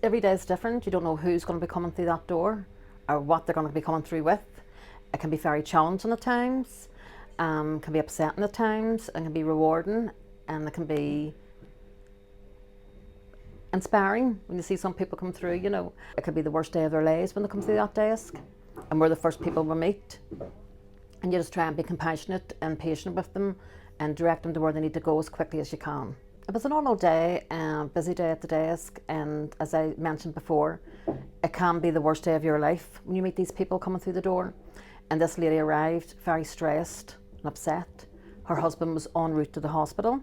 Every day is different. You don't know who's going to be coming through that door or what they're going to be coming through with. It can be very challenging at times, can be upsetting at times, and can be rewarding, and it can be inspiring when you see some people come through, you know. It could be the worst day of their lives when they come through that desk, and we're the first people we meet. And you just try and be compassionate and patient with them and direct them to where they need to go as quickly as you can. It was a normal day, busy day at the desk, and as I mentioned before, it can be the worst day of your life when you meet these people coming through the door. And this lady arrived very stressed and upset. Her husband was en route to the hospital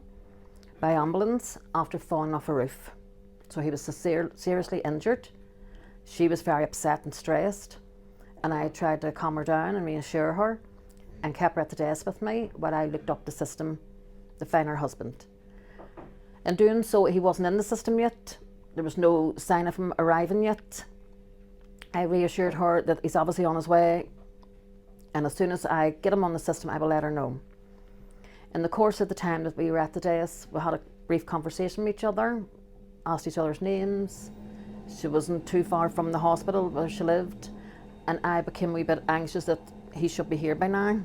by ambulance after falling off a roof. So he was seriously injured. She was very upset and stressed, and I tried to calm her down and reassure her and kept her at the desk with me while I looked up the system to find her husband. In doing so, he wasn't in the system yet. There was no sign of him arriving yet. I reassured her that he's obviously on his way, and as soon as I get him on the system, I will let her know. In the course of the time that we were at the desk, we had a brief conversation with each other, asked each other's names. She wasn't too far from the hospital where she lived, and I became a wee bit anxious that he should be here by now.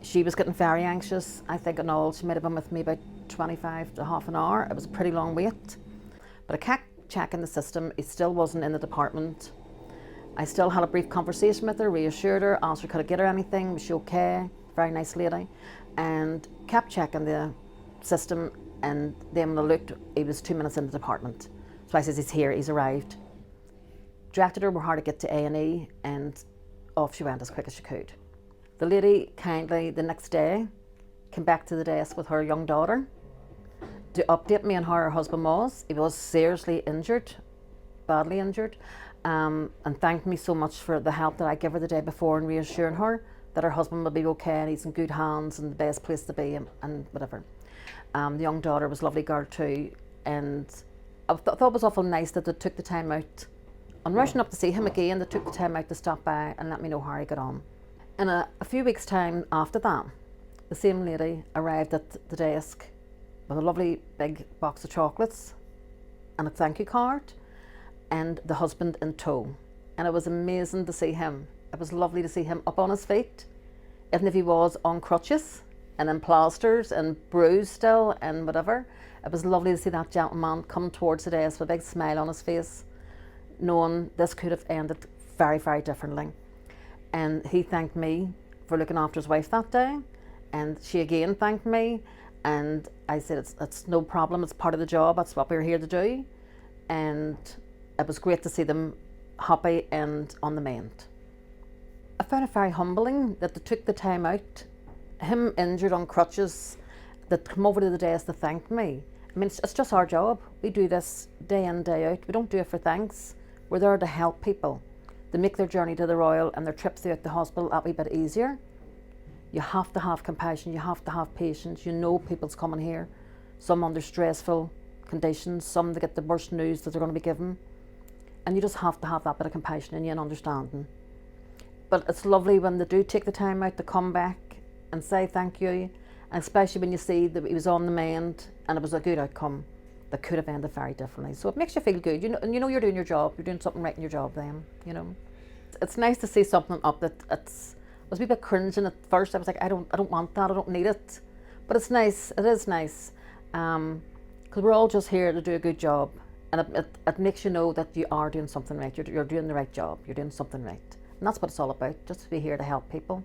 She was getting very anxious. I think in all she might have been with me about 25 to half an hour. It was a pretty long wait. But I kept checking the system. He still wasn't in the department. I still had a brief conversation with her, reassured her, asked her could I get her anything, was she okay? Very nice lady. And kept checking the system, and then when I looked, he was 2 minutes in the department. So I says, he's here, he's arrived. Directed her how to get to A&E, and off she went as quick as she could. The lady kindly, the next day, came back to the desk with her young daughter to update me on how her husband was. He was seriously injured, badly injured, and thanked me so much for the help that I gave her the day before and reassuring her that her husband will be okay and he's in good hands and the best place to be and whatever. The young daughter was a lovely girl too, and I thought it was awful nice that they took the time out. On rushing up to see him again, they took the time out to stop by and let me know how he got on. In a few weeks' time after that, the same lady arrived at the desk with a lovely big box of chocolates and a thank you card, and the husband in tow. And it was amazing to see him. It was lovely to see him up on his feet, even if he was on crutches and in plasters and bruised still and whatever. It was lovely to see that gentleman come towards the desk with a big smile on his face, knowing this could have ended very, very differently. And he thanked me for looking after his wife that day, and she again thanked me, and I said it's no problem, it's part of the job, that's what we're here to do. And it was great to see them happy and on the mend. I found it very humbling that they took the time out, him injured on crutches, that come over to the desk to thank me. I mean, it's just our job. We do this day in, day out. We don't do it for thanks. We're there to help people, to make their journey to the Royal and their trip throughout the hospital that wee bit easier. You have to have compassion, you have to have patience. You know people's coming here, some under stressful conditions, some to get the worst news that they're going to be given. And you just have to have that bit of compassion in you and understanding. But it's lovely when they do take the time out to come back and say thank you, and especially when you see that he was on the mend and it was a good outcome that could have ended very differently. So it makes you feel good, and you know you're doing your job, you're doing something right in your job then, you know. It's nice to see something up that I was a wee bit cringing at first. I was like, I don't want that, I don't need it. But it's nice, it is nice, because we're all just here to do a good job, and it makes you know that you are doing something right, you're doing the right job, you're doing something right. And that's what it's all about, just to be here to help people.